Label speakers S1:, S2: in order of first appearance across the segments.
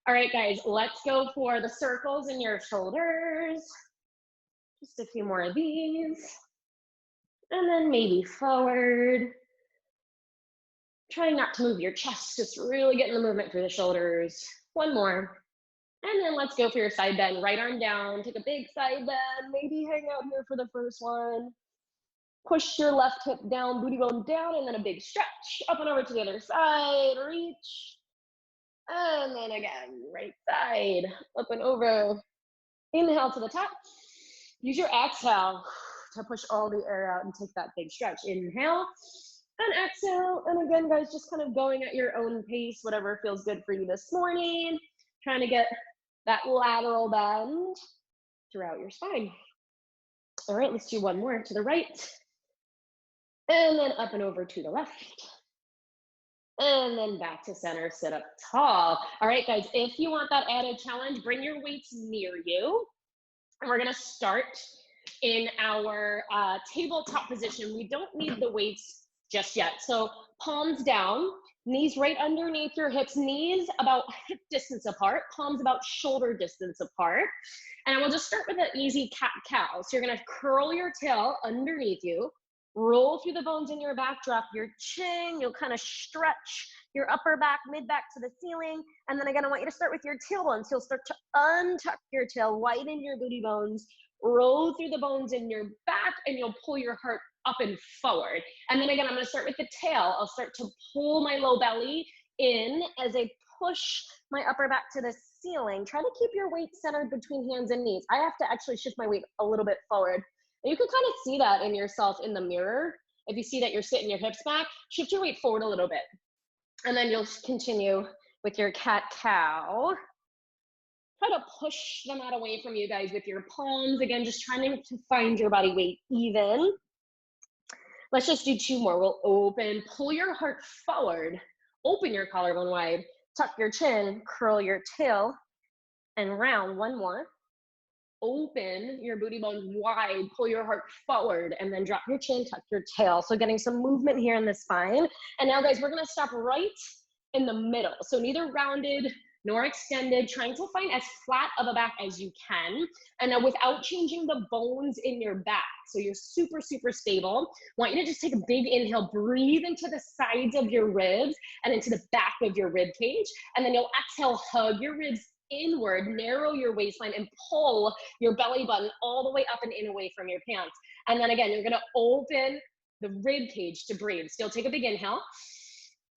S1: All right, guys, let's go for the circles in your shoulders. Just a few more of these. And then maybe forward. Trying not to move your chest, just really getting the movement through the shoulders. One more. And then let's go for your side bend. Right arm down, take a big side bend. Maybe hang out here for the first one. Push your left hip down, booty bone down, and then a big stretch. Up and over to the other side, reach. And then again, right side, up and over. Inhale to the top. Use your exhale to push all the air out and take that big stretch. Inhale and exhale. And again, guys, just kind of going at your own pace, whatever feels good for you this morning. Trying to get that lateral bend throughout your spine. All right, let's do one more to the right. And then up and over to the left. And then back to center, sit up tall. All right, guys, if you want that added challenge, bring your weights near you. And we're gonna start in our tabletop position. We don't need the weights just yet. So palms down, knees right underneath your hips, knees about hip distance apart, palms about shoulder distance apart. And we'll just start with an easy cat-cow. So you're gonna curl your tail underneath you, roll through the bones in your back, drop your chin, you'll kind of stretch your upper back, mid back to the ceiling. And then again, I want you to start with your tailbone. So you'll start to untuck your tail, widen your booty bones, roll through the bones in your back, and you'll pull your heart up and forward. And then again, I'm gonna start with the tail. I'll start to pull my low belly in as I push my upper back to the ceiling. Try to keep your weight centered between hands and knees. I have to actually shift my weight a little bit forward. And you can kind of see that in yourself in the mirror. If you see that you're sitting your hips back, shift your weight forward a little bit. And then you'll continue with your cat-cow. Try to push the mat away from you guys with your palms. Again, just trying to find your body weight even. Let's just do two more. We'll open, pull your heart forward, open your collarbone wide, tuck your chin, curl your tail, and round. One more. Open your booty bones wide, pull your heart forward, and then drop your chin, tuck your tail. So getting some movement here in the spine. And now, guys, we're gonna stop right in the middle. So neither rounded nor extended, trying to find as flat of a back as you can. And now without changing the bones in your back. So you're super, super stable. Want you to just take a big inhale, breathe into the sides of your ribs and into the back of your rib cage. And then you'll exhale, hug your ribs inward, narrow your waistline, and pull your belly button all the way up and in away from your pants. And then again, you're gonna open the rib cage to breathe. Still take a big inhale.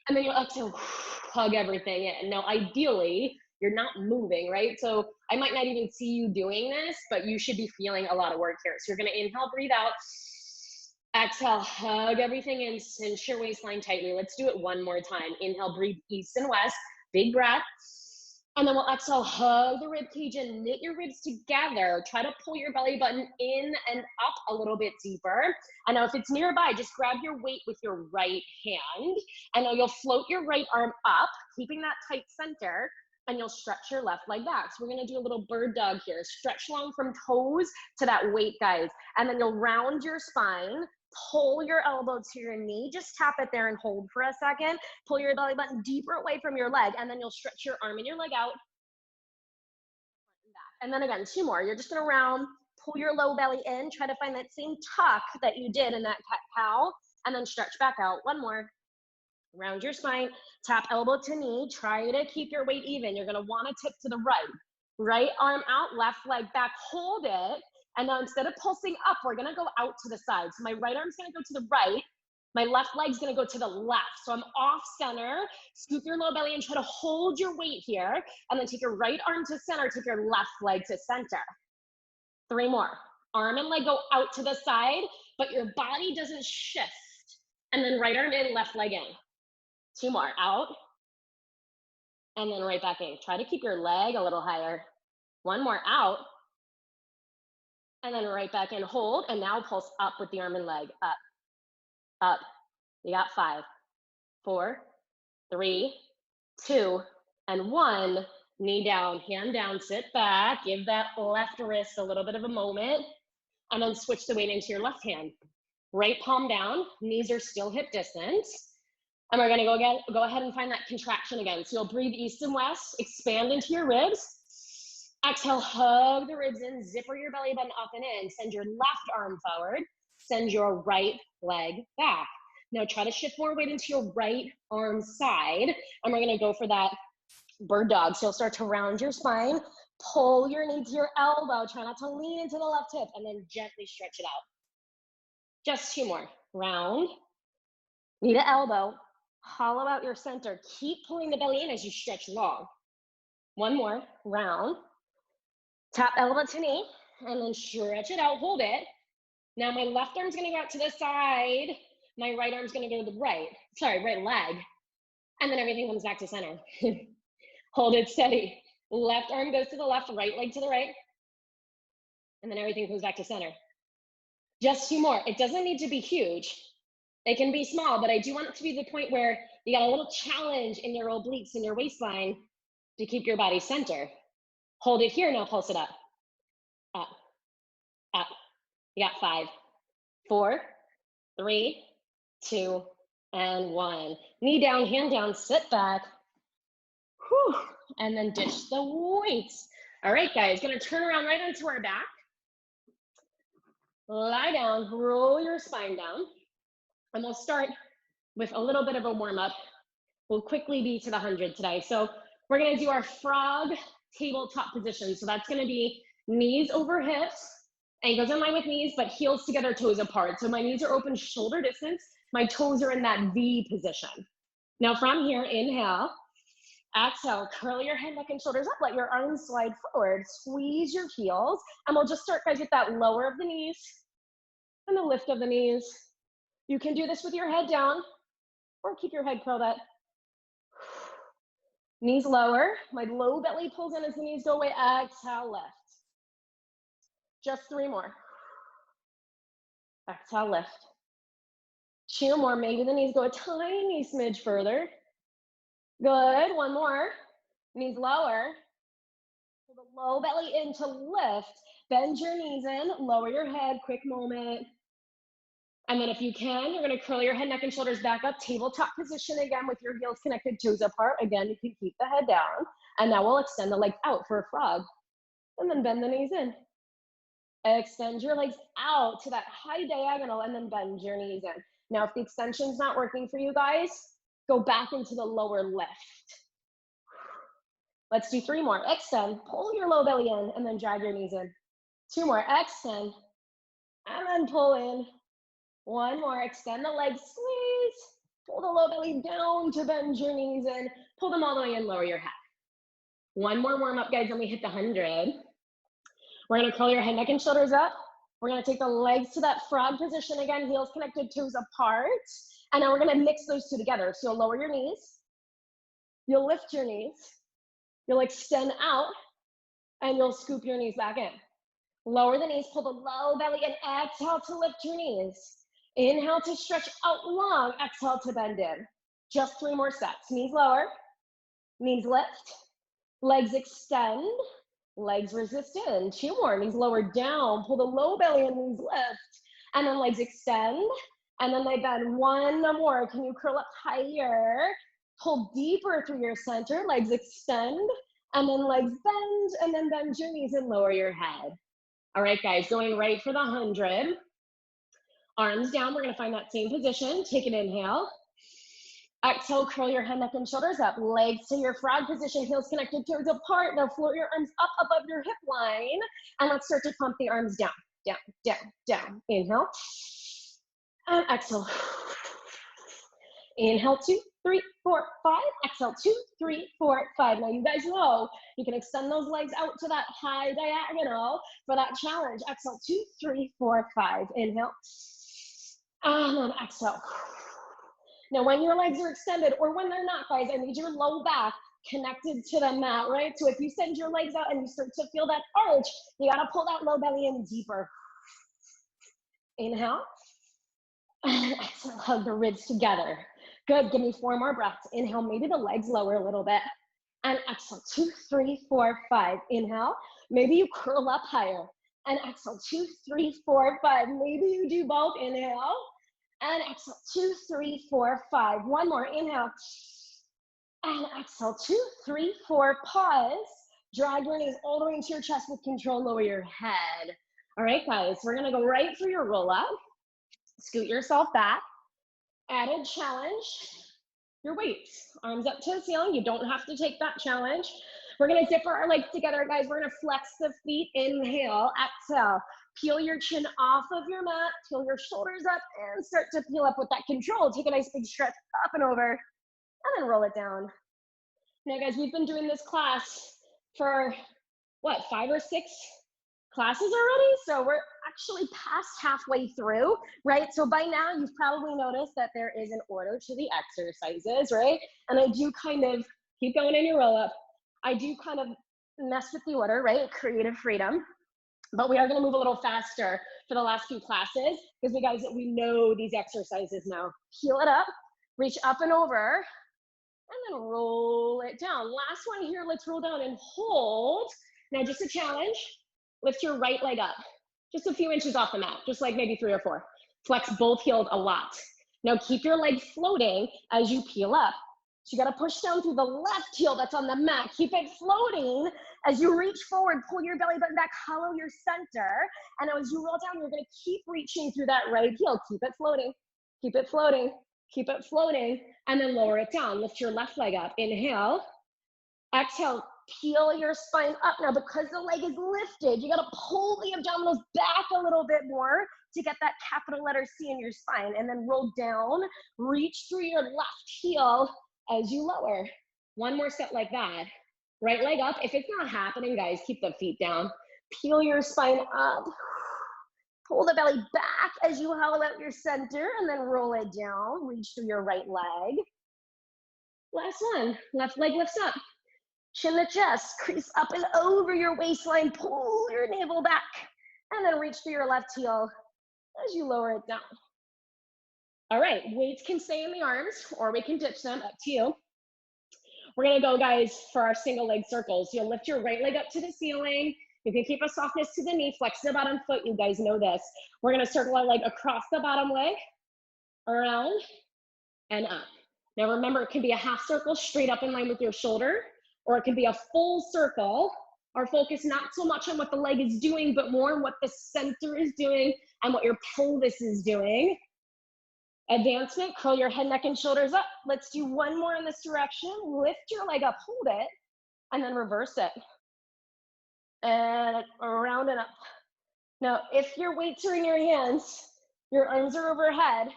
S1: And then you'll exhale, hug everything in. Now, ideally, you're not moving, right? So I might not even see you doing this, but you should be feeling a lot of work here. So you're gonna inhale, breathe out. Exhale, hug everything in, cinch your waistline tightly. Let's do it one more time. Inhale, breathe east and west, big breath. And then we'll exhale, hug the rib cage and knit your ribs together. Try to pull your belly button in and up a little bit deeper. And now if it's nearby, just grab your weight with your right hand. And now you'll float your right arm up, keeping that tight center, and you'll stretch your left leg back. So we're gonna do a little bird dog here. Stretch long from toes to that weight, guys. And then you'll round your spine, pull your elbow to your knee, just tap it there and hold for a second. Pull your belly button deeper away from your leg, and then you'll stretch your arm and your leg out. And then again, two more. You're just gonna round, pull your low belly in, try to find that same tuck that you did in that cat-cow, and then stretch back out. One more. Round your spine, tap elbow to knee, try to keep your weight even. You're gonna wanna tip to the right. Right arm out, left leg back, hold it. And now instead of pulsing up, we're gonna go out to the side. So my right arm's gonna go to the right, my left leg's gonna go to the left. So I'm off center, scoop your low belly and try to hold your weight here. And then take your right arm to center, take your left leg to center. Three more. Arm and leg go out to the side, but your body doesn't shift. And then right arm in, left leg in. Two more, out. And then right back in. Try to keep your leg a little higher. One more, out. And then right back in, hold, and now pulse up with the arm and leg, up, up. You got 5, 4, 3, 2, and 1. Knee down, hand down, sit back, give that left wrist a little bit of a moment, and then switch the weight into your left hand. Right palm down, knees are still hip distance. And we're gonna go ahead and find that contraction again. So you'll breathe east and west, expand into your ribs. Exhale, hug the ribs in, zipper your belly button up and in. Send your left arm forward, send your right leg back. Now try to shift more weight into your right arm side. And we're gonna go for that bird dog. So you'll start to round your spine, pull your knee to your elbow, try not to lean into the left hip, and then gently stretch it out. Just 2 more. Round, knee to elbow, hollow out your center. Keep pulling the belly in as you stretch long. 1 more. Round, tap elbow to knee, and then stretch it out, hold it. Now my left arm's gonna go out to the side, my right arm's gonna go to the right leg, and then everything comes back to center. Hold it steady. Left arm goes to the left, right leg to the right, and then everything comes back to center. Just 2 more. It doesn't need to be huge. It can be small, but I do want it to be the point where you got a little challenge in your obliques and your waistline to keep your body center. Hold it here, now pulse it up. Up, up. You got 5, 4, 3, 2, and 1. Knee down, hand down, sit back. Whew. And then ditch the weights. All right, guys, gonna turn around right onto our back. Lie down, roll your spine down. And we'll start with a little bit of a warm up. We'll quickly be to the 100 today. So we're gonna do our frog tabletop position. So that's gonna be knees over hips, ankles in line with knees, but heels together, toes apart. So my knees are open shoulder distance. My toes are in that V position. Now from here, inhale. Exhale, curl your head, neck, and shoulders up. Let your arms slide forward. Squeeze your heels. And we'll just start, guys, with that lower of the knees and the lift of the knees. You can do this with your head down or keep your head curled up. Knees lower. My low belly pulls in as the knees go away. Exhale, lift. Just 3 more. Exhale, lift. 2 more. Maybe the knees go a tiny smidge further. Good. 1 more. Knees lower. Pull the low belly in to lift. Bend your knees in. Lower your head. Quick moment. And then if you can, you're going to curl your head, neck, and shoulders back up. Tabletop position again with your heels connected, toes apart. Again, you can keep the head down. And now we'll extend the legs out for a frog. And then bend the knees in. Extend your legs out to that high diagonal and then bend your knees in. Now, if the extension's not working for you guys, go back into the lower lift. Let's do 3 more. Extend, pull your low belly in, and then drag your knees in. 2 more. Extend, and then pull in. 1 more. Extend the legs, squeeze. Pull the low belly down to bend your knees in. Pull them all the way in, lower your head. 1 more warm up, guys, and we hit the 100. We're gonna curl your head, neck, and shoulders up. We're gonna take the legs to that frog position again, heels connected, toes apart. And now we're gonna mix those 2 together. So you'll lower your knees, you'll lift your knees, you'll extend out, and you'll scoop your knees back in. Lower the knees, pull the low belly in, exhale to lift your knees. Inhale to stretch out long, exhale to bend in. Just 3 more steps. Knees lower, knees lift, legs extend, legs resist in. 2 more, knees lower down, pull the low belly in, knees lift, and then legs extend, and then they bend. 1 more, can you curl up higher? Pull deeper through your center, legs extend, and then legs bend, and then bend your knees and lower your head. All right, guys, going right for the 100. Arms down, we're gonna find that same position. Take an inhale. Exhale, curl your head, neck, and shoulders up. Legs to your frog position, heels connected, toes apart. Now float your arms up above your hip line. And let's start to pump the arms down, down, down, down. Inhale. And exhale. Inhale, 2, 3, 4, 5. Exhale, 2, 3, 4, 5. Now you guys know you can extend those legs out to that high diagonal for that challenge. Exhale, 2, 3, 4, 5. Inhale. And then exhale. Now, when your legs are extended or when they're not, guys, I need your low back connected to the mat, right? So if you send your legs out and you start to feel that arch, you gotta pull that low belly in deeper. Inhale. And exhale, hug the ribs together. Good, give me 4 more breaths. Inhale, maybe the legs lower a little bit. And exhale, 2, 3, 4, 5. Inhale, maybe you curl up higher. And exhale, 2, 3, 4, 5. Maybe you do both. Inhale. And exhale, 2, 3, 4, 5. One more, inhale. And exhale, 2, 3, 4, pause. Drag your knees all the way into your chest with control, lower your head. All right, guys, we're gonna go right for your roll up. Scoot yourself back. Added challenge, your weights. Arms up to the ceiling. You don't have to take that challenge. We're gonna zipper our legs together, guys. We're gonna flex the feet. Inhale, exhale. Peel your chin off of your mat. Peel your shoulders up and start to peel up with that control. Take a nice big stretch up and over, and then roll it down. Now, guys, we've been doing this class for, what, 5 or 6 classes already? So we're actually past halfway through, right? So by now, you've probably noticed that there is an order to the exercises, right? And I do kind of, keep going in your roll up, I do kind of mess with the order, right? Creative freedom. But we are gonna move a little faster for the last few classes because we know these exercises now. Peel it up, reach up and over, and then roll it down. Last one here, let's roll down and hold. Now just a challenge, lift your right leg up, just a few inches off the mat, just like maybe 3 or 4. Flex both heels a lot. Now keep your leg floating as you peel up. So you gotta push down through the left heel that's on the mat. Keep it floating as you reach forward, pull your belly button back, hollow your center. And as you roll down, you're gonna keep reaching through that right heel. Keep it floating, keep it floating, keep it floating, and then lower it down. Lift your left leg up, inhale, exhale, peel your spine up. Now, because the leg is lifted, you gotta pull the abdominals back a little bit more to get that capital letter C in your spine, and then roll down, reach through your left heel as you lower. One more step like that. Right leg up. If it's not happening, guys, keep the feet down. Peel your spine up. Pull the belly back as you hollow out your center, and then roll it down. Reach through your right leg. Last one. Left leg lifts up. Chin to chest. Crease up and over your waistline. Pull your navel back, and then reach through your left heel as you lower it down. All right, weights can stay in the arms, or we can ditch them, up to you. We're gonna go, guys, for our single leg circles. You'll lift your right leg up to the ceiling. You can keep a softness to the knee, flex the bottom foot, you guys know this. We're gonna circle our leg across the bottom leg, around, and up. Now remember, it can be a half circle straight up in line with your shoulder, or it can be a full circle. Our focus not so much on what the leg is doing, but more on what the center is doing and what your pelvis is doing. Advancement, curl your head, neck, and shoulders up. Let's do one more in this direction. Lift your leg up, hold it, and then reverse it. And around and up. Now, if your weights are in your hands, your arms are overhead,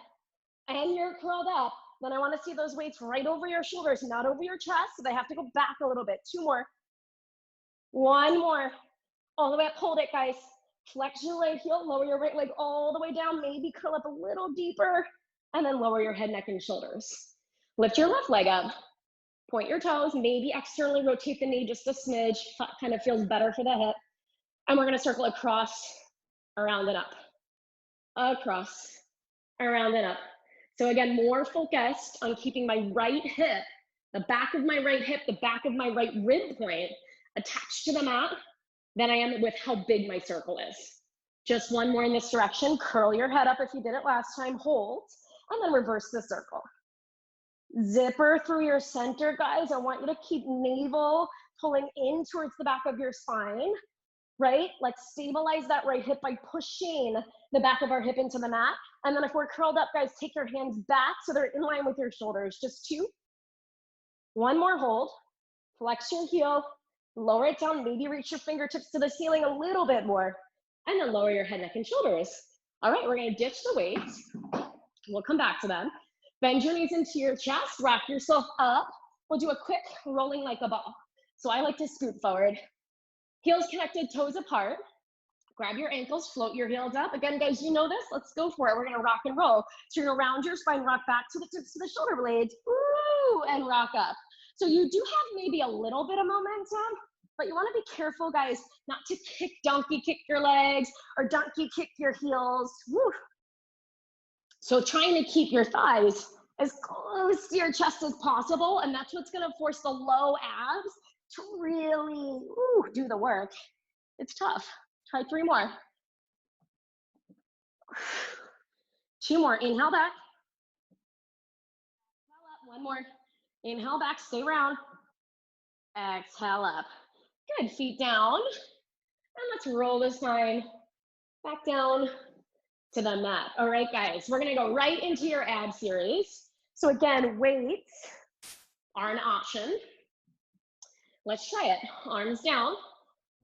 S1: and you're curled up, then I want to see those weights right over your shoulders, not over your chest, so they have to go back a little bit. 2 more. 1 more. All the way up, hold it, guys. Flex your right heel, lower your right leg all the way down, maybe curl up a little deeper, and then lower your head, neck, and shoulders. Lift your left leg up, point your toes, maybe externally rotate the knee just a smidge, kind of feels better for the hip. And we're gonna circle across, around and up. Across, around and up. So again, more focused on keeping my right hip, the back of my right hip, the back of my right rib point attached to the mat than I am with how big my circle is. Just one more in this direction. Curl your head up if you did it last time, hold, and then reverse the circle. Zipper through your center, guys. I want you to keep navel pulling in towards the back of your spine, right? Let's stabilize that right hip by pushing the back of our hip into the mat. And then if we're curled up, guys, take your hands back so they're in line with your shoulders. Just 2. 1 more hold. Flex your heel, lower it down, maybe reach your fingertips to the ceiling a little bit more, and then lower your head, neck, and shoulders. All right, we're gonna ditch the weights. We'll come back to them. Bend your knees into your chest, rock yourself up. We'll do a quick rolling like a ball. So I like to scoot forward. Heels connected, toes apart. Grab your ankles, float your heels up. Again, guys, you know this, let's go for it. We're gonna rock and roll. So you're gonna round your spine, rock back to the tips of the shoulder blades, woo, and rock up. So you do have maybe a little bit of momentum, but you wanna be careful, guys, not to donkey kick your legs or donkey kick your heels, woo. So trying to keep your thighs as close to your chest as possible, and that's what's gonna force the low abs to really do the work. It's tough. Try 3 more. 2 more, inhale back. Exhale up, 1 more. Inhale back, stay round. Exhale up. Good, feet down. And let's roll the spine back down to the mat. All right, guys, we're gonna go right into your ab series. So again, weights are an option. Let's try it. Arms down,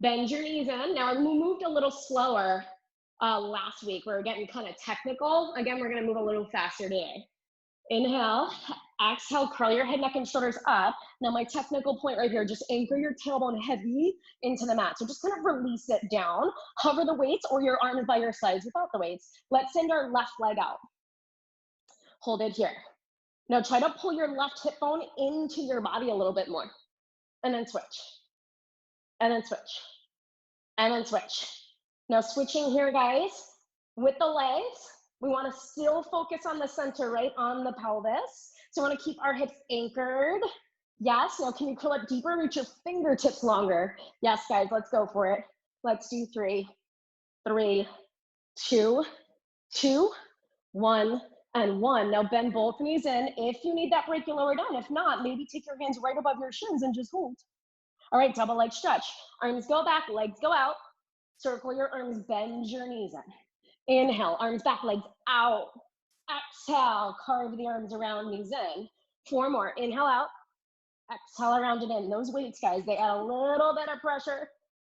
S1: bend your knees in. Now we moved a little slower last week. We were getting kind of technical. Again, we're gonna move a little faster today. Inhale, exhale, curl your head, neck, and shoulders up. Now my technical point right here, just anchor your tailbone heavy into the mat. So just kind of release it down. Hover the weights or your arms by your sides without the weights. Let's send our left leg out. Hold it here. Now try to pull your left hip bone into your body a little bit more. And then switch. And then switch. And then switch. Now switching here, guys, with the legs. We want to still focus on the center, right, on the pelvis. So we want to keep our hips anchored. Yes, now can you curl up deeper, reach your fingertips longer? Yes, guys, let's go for it. Let's do 3, 3, 2, 2, 1, and 1. Now bend both knees in. If you need that break, you lower down. If not, maybe take your hands right above your shins and just hold. All right, double leg stretch. Arms go back, legs go out. Circle your arms, bend your knees in. Inhale, arms back, legs out. Exhale, carve the arms around, knees in. 4 more, inhale out. Exhale, around and in. Those weights, guys, they add a little bit of pressure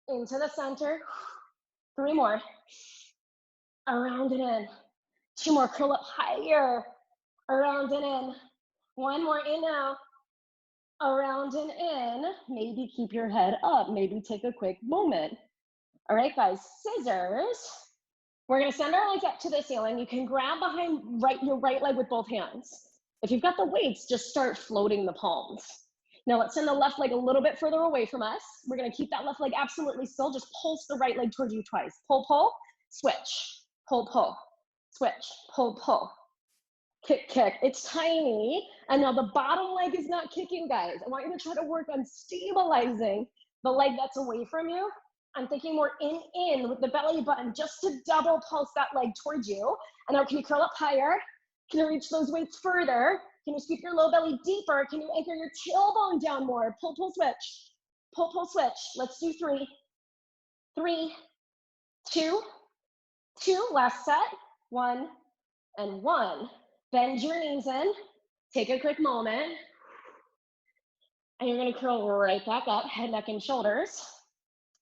S1: into the center. 3 more, around and in. 2 more, curl up higher, around and in. 1 more, inhale, around and in. Maybe keep your head up, maybe take a quick moment. All right, guys, scissors. We're gonna send our legs up to the ceiling. You can grab behind your right leg with both hands. If you've got the weights, just start floating the palms. Now let's send the left leg a little bit further away from us. We're gonna keep that left leg absolutely still. Just pulse the right leg towards you twice. Pull, pull, switch. Pull, pull, switch. Pull, pull. Kick, kick. It's tiny. And now the bottom leg is not kicking, guys. I want you to try to work on stabilizing the leg that's away from you. I'm thinking more in with the belly button, just to double pulse that leg towards you. And now can you curl up higher? Can you reach those weights further? Can you scoop your low belly deeper? Can you anchor your tailbone down more? Pull, pull, switch. Pull, pull, switch. Let's do 3, 3, 2, 2. Last set. 1 and 1. Bend your knees in. Take a quick moment. And you're gonna curl right back up, head, neck, and shoulders.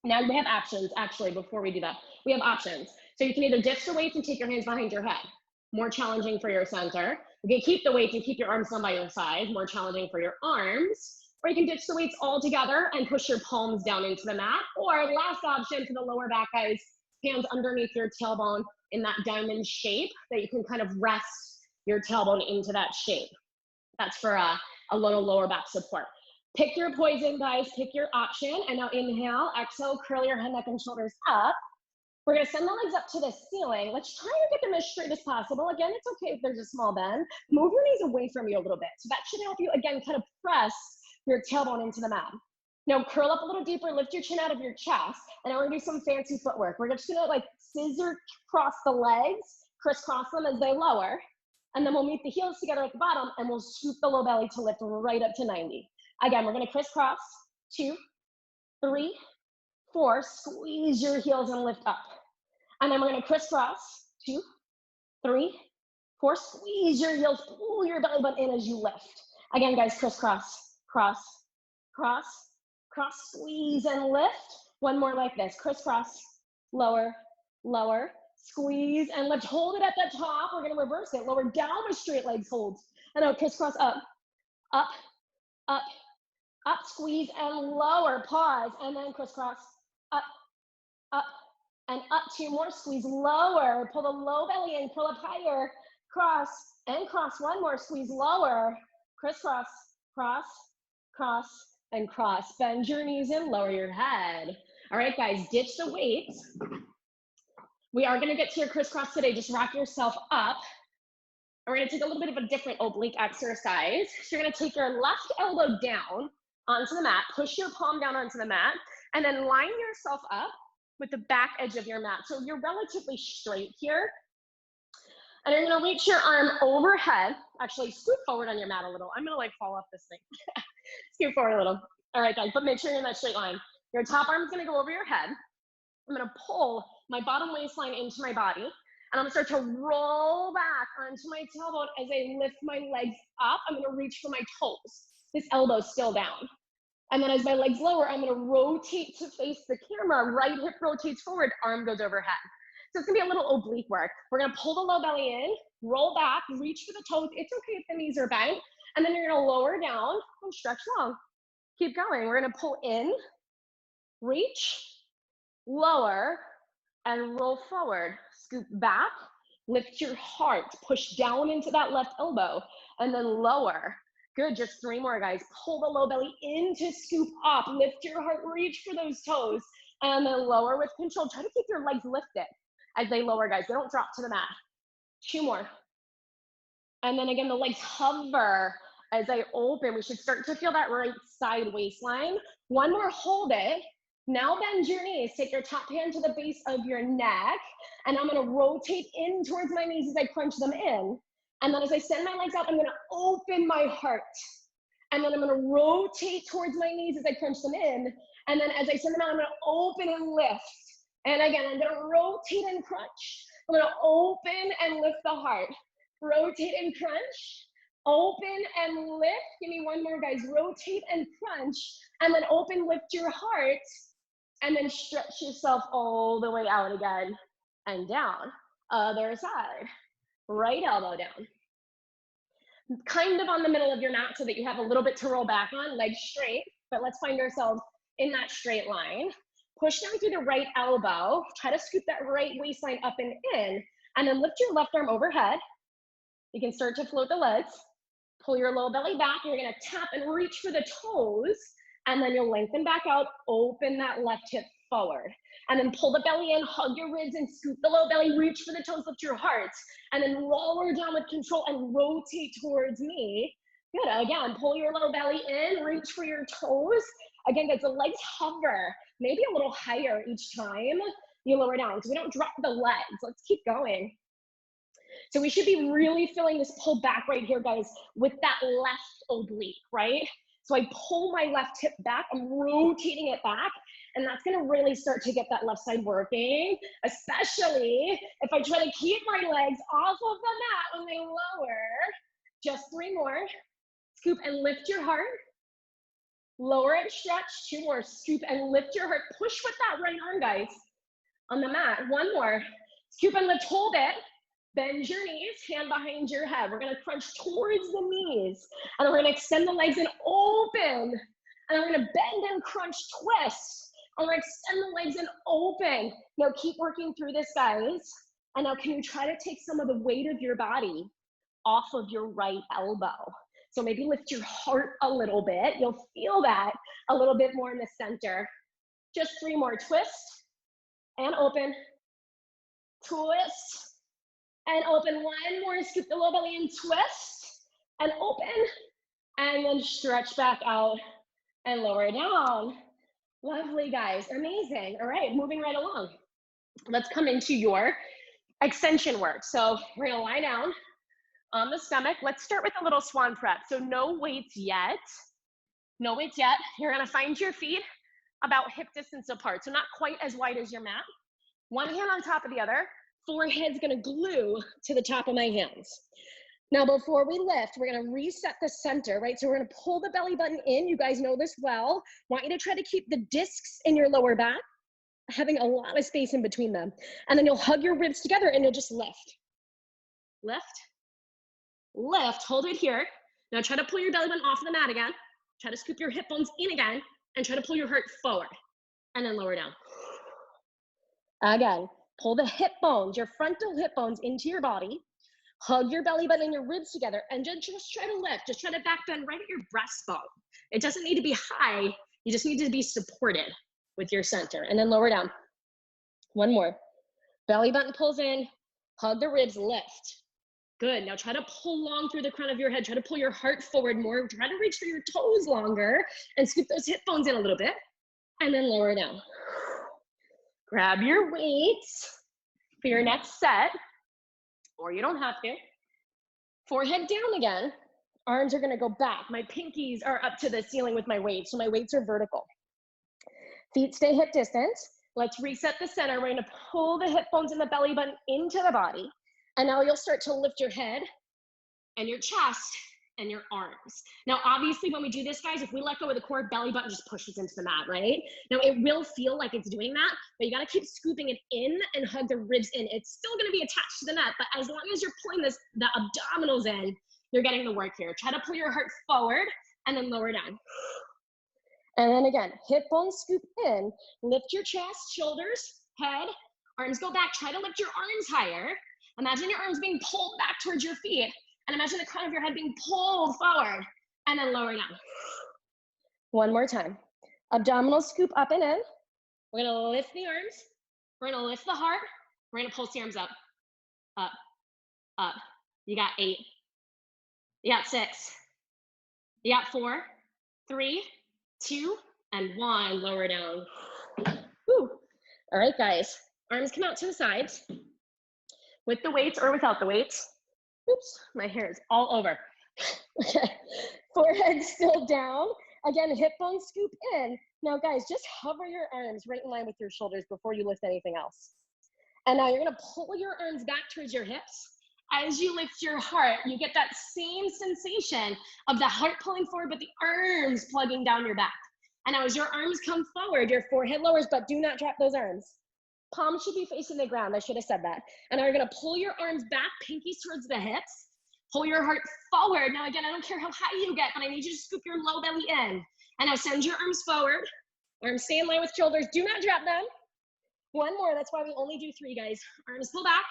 S1: Now we have options, actually, before we do that. We have options. So you can either ditch the weights and take your hands behind your head. More challenging for your center. You can keep the weights and keep your arms down by your side. More challenging for your arms. Or you can ditch the weights all together and push your palms down into the mat. Or last option for the lower back, guys, hands underneath your tailbone in that diamond shape that you can kind of rest your tailbone into that shape. That's for a little lower back support. Pick your poison, guys, pick your option. And now inhale, exhale, curl your head, neck, and shoulders up. We're gonna send the legs up to the ceiling. Let's try to get them as straight as possible. Again, it's okay if there's a small bend. Move your knees away from you a little bit. So that should help you, again, kind of press your tailbone into the mat. Now curl up a little deeper, lift your chin out of your chest, and now we're gonna do some fancy footwork. We're just gonna like scissor cross the legs, crisscross them as they lower, and then we'll meet the heels together at the bottom, and we'll scoop the low belly to lift right up to 90. Again, we're gonna crisscross, 2, 3, 4, squeeze your heels and lift up. And then we're gonna crisscross, 2, 3, 4, squeeze your heels, pull your belly button in as you lift. Again, guys, crisscross, cross, cross, cross, squeeze and lift. One more like this, crisscross, lower, lower, squeeze and lift. Hold it at the top. We're gonna reverse it, lower down with straight legs holds. And now crisscross up, up, up, up, squeeze and lower, pause, and then crisscross, up, up, and up. 2 more, squeeze, lower, pull the low belly in, curl up higher, cross, and cross. 1 more, squeeze, lower, crisscross, cross, cross, and cross. Bend your knees in, lower your head. All right, guys, ditch the weights. We are gonna get to your crisscross today. Just rock yourself up. And we're gonna take a little bit of a different oblique exercise. So you're gonna take your left elbow down onto the mat, push your palm down onto the mat, and then line yourself up with the back edge of your mat. So you're relatively straight here. And you're gonna reach your arm overhead. Actually, scoot forward on your mat a little. I'm gonna like fall off this thing. Scoot forward a little. All right, guys, but make sure you're in that straight line. Your top arm's gonna go over your head. I'm gonna pull my bottom waistline into my body, and I'm gonna start to roll back onto my tailbone as I lift my legs up. I'm gonna reach for my toes. This elbow's still down. And then as my legs lower, I'm gonna rotate to face the camera. Right hip rotates forward, arm goes overhead. So it's gonna be a little oblique work. We're gonna pull the low belly in, roll back, reach for the toes. It's okay if the knees are bent. And then you're gonna lower down and stretch long. Keep going. We're gonna pull in, reach, lower, and roll forward. Scoop back, lift your heart, push down into that left elbow, and then lower. Good, just 3 more, guys. Pull the low belly in to scoop up, lift your heart, reach for those toes, and then lower with control. Try to keep your legs lifted as they lower, guys. They don't drop to the mat. 2 more. And then again, the legs hover as I open. We should start to feel that right side waistline. 1 more, hold it. Now bend your knees. Take your top hand to the base of your neck. And I'm gonna rotate in towards my knees as I crunch them in. And then as I send my legs out, I'm gonna open my heart. And then I'm gonna rotate towards my knees as I crunch them in. And then as I send them out, I'm gonna open and lift. And again, I'm gonna rotate and crunch. I'm gonna open and lift the heart. Rotate and crunch. Open and lift. Give me 1 more, guys. Rotate and crunch. And then open, lift your heart. And then stretch yourself all the way out again and down. Other side. Right elbow down. Kind of on the middle of your mat so that you have a little bit to roll back on, legs straight, but let's find ourselves in that straight line. Push down through the right elbow. Try to scoop that right waistline up and in, and then lift your left arm overhead. You can start to float the legs. Pull your low belly back. You're gonna tap and reach for the toes, and then you'll lengthen back out, open that left hip forward. And then pull the belly in, hug your ribs and scoop the low belly, reach for the toes, lift your heart. And then lower down with control and rotate towards me. Good, again, pull your low belly in, reach for your toes. Again, guys, the legs hover, maybe a little higher each time you lower down, so we don't drop the legs. Let's keep going. So we should be really feeling this pull back right here, guys, with that left oblique, right? So I pull my left hip back, I'm rotating it back, and that's gonna really start to get that left side working, especially if I try to keep my legs off of the mat when they lower. Just 3 more. Scoop and lift your heart. Lower and stretch. 2 more. Scoop and lift your heart. Push with that right arm, guys, on the mat. 1 more. Scoop and lift, hold it. Bend your knees, hand behind your head. We're gonna crunch towards the knees. And then we're gonna extend the legs and open. And we're gonna bend and crunch, twist. And we're gonna extend the legs and open. Now keep working through this, guys. And now can you try to take some of the weight of your body off of your right elbow? So maybe lift your heart a little bit. You'll feel that a little bit more in the center. Just 3 more. Twist and open. Twist and open. 1 more. Scoop the low belly and twist and open. And then stretch back out and lower down. Lovely, guys. Amazing. All right, moving right along. Let's come into your extension work. So we're gonna lie down on the stomach. Let's start with a little swan prep. So no weights yet. No weights yet. You're gonna find your feet about hip distance apart. So not quite as wide as your mat. 1 hand on top of the other. Forehead's gonna glue to the top of my hands. Now, before we lift, we're gonna reset the center, right? So we're gonna pull the belly button in. You guys know this well. Want you to try to keep the discs in your lower back, having a lot of space in between them. And then you'll hug your ribs together and you'll just lift. Lift, lift, hold it here. Now try to pull your belly button off the mat again. Try to scoop your hip bones in again and try to pull your heart forward and then lower down. Again, pull the hip bones, your frontal hip bones into your body. Hug your belly button and your ribs together and just try to lift. Just try to back bend right at your breastbone. It doesn't need to be high. You just need to be supported with your center. And then lower down. 1 more. Belly button pulls in. Hug the ribs, lift. Good. Now try to pull long through the crown of your head. Try to pull your heart forward more. Try to reach for your toes longer and scoop those hip bones in a little bit. And then lower down. Grab your weights for your next set. or you don't have to. Forehead down again. Arms are gonna go back. My pinkies are up to the ceiling with my weights, so my weights are vertical. Feet stay hip distance. Let's reset the center. We're gonna pull the hip bones and the belly button into the body. And now you'll start to lift your head and your chest and your arms. Now, obviously, when we do this, guys, if we let go of the core, belly button just pushes into the mat, right? Now, it will feel like it's doing that, but you gotta keep scooping it in and hug the ribs in. It's still gonna be attached to the mat, but as long as you're pulling the abdominals in, you're getting the work here. Try to pull your heart forward and then lower down. And then again, hip bones scoop in, lift your chest, shoulders, head, arms go back. Try to lift your arms higher. Imagine your arms being pulled back towards your feet. And imagine the crown of your head being pulled forward and then lower down. One more time. Abdominals scoop up and in. We're gonna lift the arms. We're gonna lift the heart. We're gonna pulse the arms up, up, up. You got 8. You got 6. You got 4, 3, 2, and 1. Lower down. Woo. All right, guys. Arms come out to the sides with the weights or without the weights. Oops, my hair is all over. Okay, forehead still down. Again, hip bones scoop in. Now, guys, just hover your arms right in line with your shoulders before you lift anything else. And now you're gonna pull your arms back towards your hips. As you lift your heart, you get that same sensation of the heart pulling forward, but the arms plugging down your back. And now as your arms come forward, your forehead lowers, but do not drop those arms. Palms should be facing the ground. I should have said that. And now you're gonna pull your arms back, pinkies towards the hips. Pull your heart forward. Now again, I don't care how high you get, but I need you to scoop your low belly in. And now send your arms forward. Arms stay in line with shoulders. Do not drop them. One more. That's why we only do 3, guys. Arms pull back.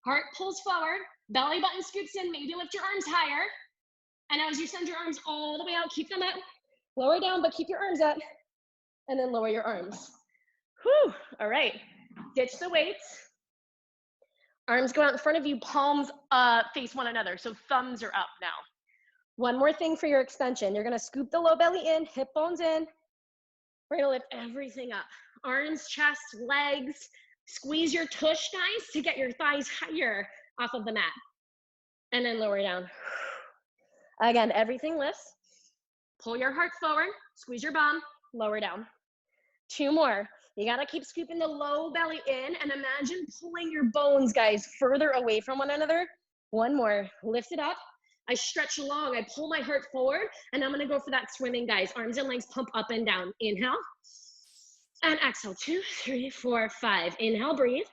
S1: Heart pulls forward. Belly button scoops in. Maybe lift your arms higher. And as you send your arms all the way out, keep them up. Lower down, but keep your arms up. And then lower your arms. Whew. All right. Ditch the weights. Arms go out in front of you, palms face one another. So thumbs are up now. One more thing for your extension. You're gonna scoop the low belly in, hip bones in. We're gonna lift everything up. Arms, chest, legs. Squeeze your tush, guys, to get your thighs higher off of the mat. And then lower down. Again, everything lifts. Pull your heart forward, squeeze your bum, lower down. 2 more. You gotta keep scooping the low belly in and imagine pulling your bones, guys, further away from one another. 1 more. Lift it up. I stretch long. I pull my heart forward, and I'm gonna go for that swimming, guys. Arms and legs pump up and down. Inhale. And exhale. 2, 3, 4, 5. Inhale, breathe.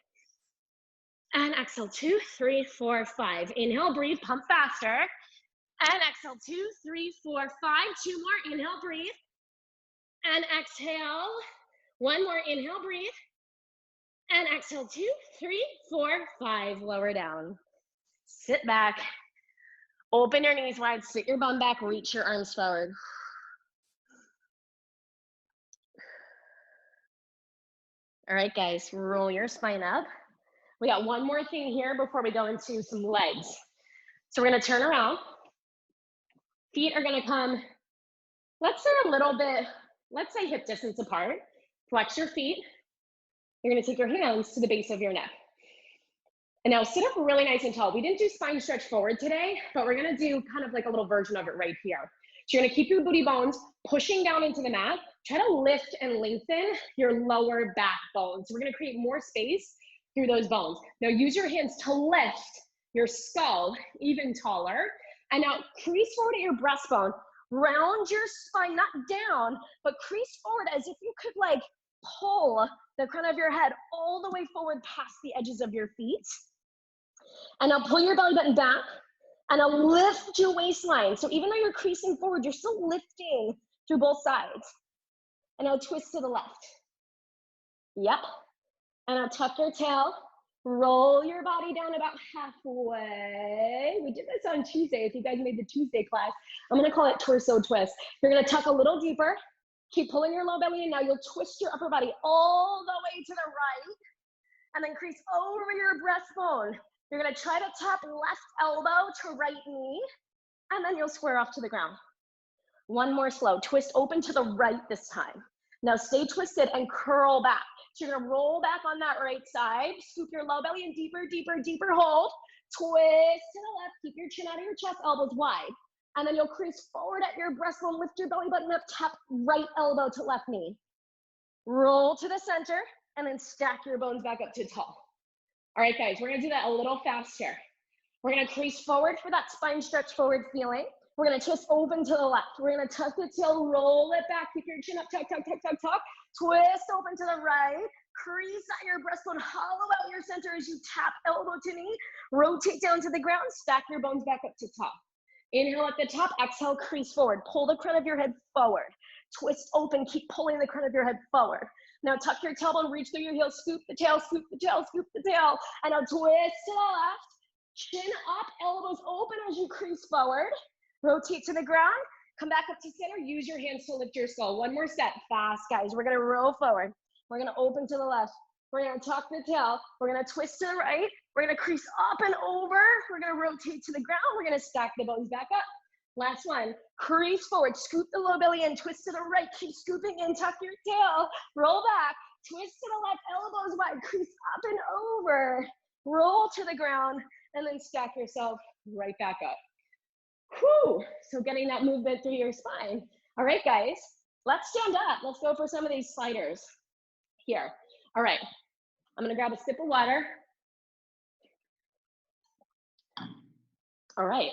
S1: And exhale. 2, 3, 4, 5. Inhale, breathe. Pump faster. And exhale. 2, 3, 4, 5. 2 more. Inhale, breathe. And exhale. 1 more. Inhale, breathe. And exhale. 2, 3, 4, 5. Lower down. Sit back. Open your knees wide. Sit your bum back. Reach your arms forward. All right, guys. Roll your spine up. We got 1 more thing here before we go into some legs. So we're going to turn around. Feet are going to come, let's say a little bit, let's say hip distance apart. Flex your feet. You're going to take your hands to the base of your neck. And now sit up really nice and tall. We didn't do spine stretch forward today, but we're going to do kind of like a little version of it right here. So you're going to keep your booty bones pushing down into the mat. Try to lift and lengthen your lower back bones. So we're going to create more space through those bones. Now use your hands to lift your skull even taller. And now crease forward at your breastbone. Round your spine, not down, but crease forward as if you could like pull the crown of your head all the way forward past the edges of your feet. And now pull your belly button back and now lift your waistline. So even though you're creasing forward, you're still lifting through both sides. And now twist to the left. Yep. And now tuck your tail. Roll your body down about halfway. We did this on Tuesday. If you guys made the Tuesday class, I'm going to call it torso twist. You're going to tuck a little deeper. Keep pulling your low belly in. Now you'll twist your upper body all the way to the right. And then crease over your breastbone. You're going to try to tap left elbow to right knee. And then you'll square off to the ground. 1 more slow. Twist open to the right this time. Now stay twisted and curl back. So you're gonna roll back on that right side, scoop your low belly in deeper, deeper, deeper hold. twist to the left, keep your chin out of your chest, elbows wide. And then you'll crease forward at your breastbone, lift your belly button up, tap right elbow to left knee. Roll to the center, and then stack your bones back up to tall. All right, guys, we're gonna do that a little faster. We're gonna crease forward for that spine stretch forward feeling. We're gonna twist open to the left. We're gonna tuck the tail, roll it back, keep your chin up, tuck, tuck, tuck, tuck, tuck. Twist open to the right, crease at your breastbone, hollow out your center as you tap elbow to knee, rotate down to the ground, stack your bones back up to top. Inhale at the top, exhale, crease forward. Pull the crown of your head forward. Twist open, keep pulling the crown of your head forward. Now tuck your tailbone, reach through your heels, scoop the tail, scoop the tail, scoop the tail. And now twist to the left, chin up, elbows open as you crease forward. Rotate to the ground, come back up to center, use your hands to lift your skull. One more set, fast guys. We're gonna roll forward. We're gonna open to the left. We're gonna tuck the tail. We're gonna twist to the right. We're gonna crease up and over. We're gonna rotate to the ground. We're gonna stack the bones back up. Last one, crease forward, scoop the low belly in, twist to the right, keep scooping in, tuck your tail, roll back, twist to the left, elbows wide, crease up and over, roll to the ground, and then stack yourself right back up. Whew, so getting that movement through your spine. All right, guys, let's stand up. Let's go for some of these sliders here. All right, I'm gonna grab a sip of water. All right.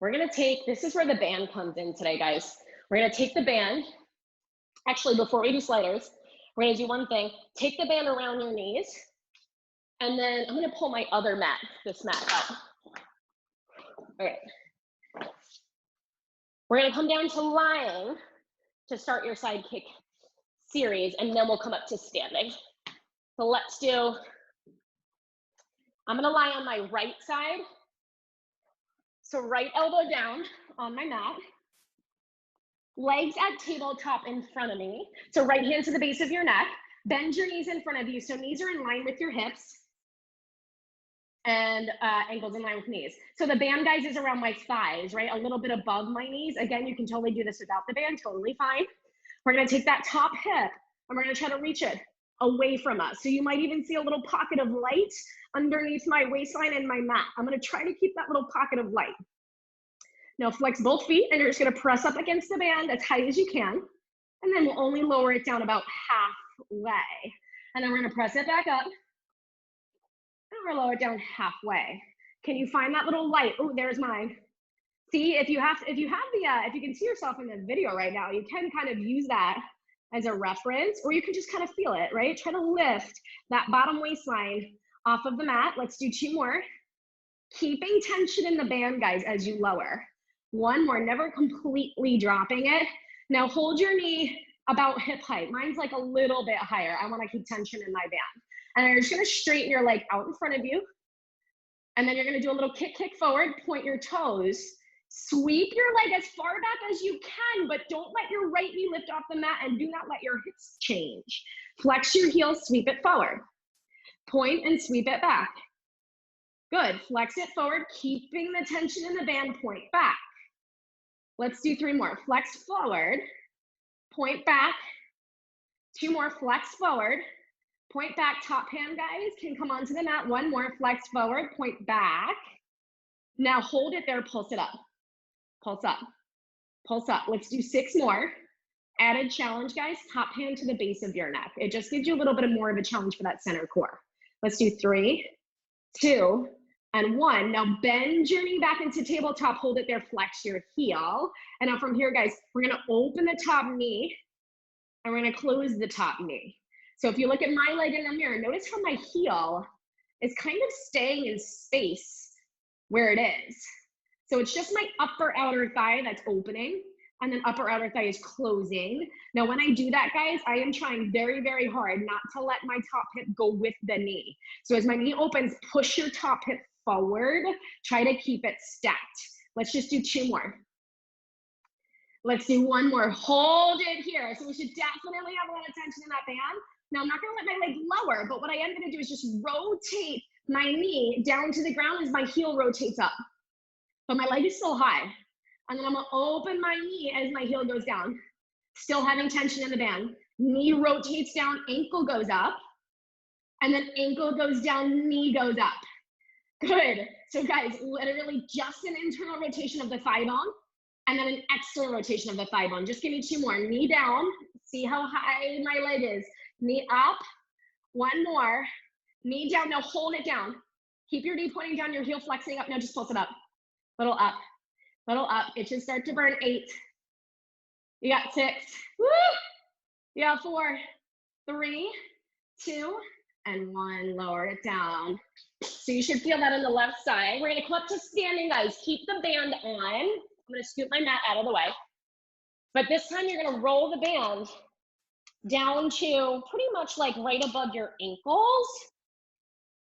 S1: We're gonna take, this is where the band comes in today, guys. We're gonna take the band. Actually, before we do sliders, we're gonna do one thing. Take the band around your knees, and then I'm gonna pull my other mat, this mat up. All right. We're gonna come down to lying to start your side kick series, and then we'll come up to standing. So let's do, I'm gonna lie on my right side. So right elbow down on my mat, legs at tabletop in front of me. So right hand to the base of your neck, bend your knees in front of you. So knees are in line with your hips and ankles in line with knees. So the band, guys, is around my thighs, right? A little bit above my knees. Again, you can totally do this without the band, totally fine. We're gonna take that top hip and we're gonna try to reach it away from us. So you might even see a little pocket of light underneath my waistline and my mat. I'm gonna try to keep that little pocket of light. Now flex both feet and you're just gonna press up against the band as high as you can. And then we'll only lower it down about halfway. And then we're gonna press it back up. And we're gonna lower it down halfway. Can you find that little light? Oh, there's mine. See, if you can see yourself in the video right now, you can kind of use that as a reference, or you can just kind of feel it, right? Try to lift that bottom waistline off of the mat. Let's do 2 more. Keeping tension in the band, guys, as you lower. 1 more, never completely dropping it. Now hold your knee about hip height. Mine's like a little bit higher. I wanna keep tension in my band. And you're just gonna straighten your leg out in front of you. And then you're gonna do a little kick forward, point your toes. Sweep your leg as far back as you can, but don't let your right knee lift off the mat and do not let your hips change. Flex your heels, sweep it forward. Point and sweep it back. Good, flex it forward, keeping the tension in the band, point back. Let's do 3 more. Flex forward, point back. 2 more, flex forward, point back. Top hand, guys, can come onto the mat. 1 more, flex forward, point back. Now hold it there, pulse it up. Pulse up, pulse up. Let's do 6 more. Added challenge, guys, top hand to the base of your neck. It just gives you a little bit more of a challenge for that center core. Let's do 3, 2, and 1. Now bend your knee back into tabletop, hold it there, flex your heel. And now from here, guys, we're gonna open the top knee and we're gonna close the top knee. So if you look at my leg in the mirror, notice how my heel is kind of staying in space where it is. So it's just my upper outer thigh that's opening, and then upper outer thigh is closing. Now when I do that, guys, I am trying very, very hard not to let my top hip go with the knee. So as my knee opens, push your top hip forward, try to keep it stacked. Let's just do 2 more. Let's do 1 more, hold it here. So we should definitely have a lot of tension in that band. Now I'm not gonna let my leg lower, but what I am gonna do is just rotate my knee down to the ground as my heel rotates up. But my leg is still high. And then I'm gonna open my knee as my heel goes down. Still having tension in the band. Knee rotates down, ankle goes up. And then ankle goes down, knee goes up. Good. So guys, literally just an internal rotation of the thigh bone and then an external rotation of the thigh bone. Just give me 2 more. Knee down. See how high my leg is. Knee up. 1 more. Knee down. Now hold it down. Keep your knee pointing down, your heel flexing up. Now just pulse it up. Little up. Little up. It should start to burn. 8. You got 6. Woo! You got 4, 3, 2, and 1. Lower it down. So you should feel that on the left side. We're gonna come up to standing, guys. Keep the band on. I'm gonna scoot my mat out of the way. But this time you're gonna roll the band down to pretty much like right above your ankles,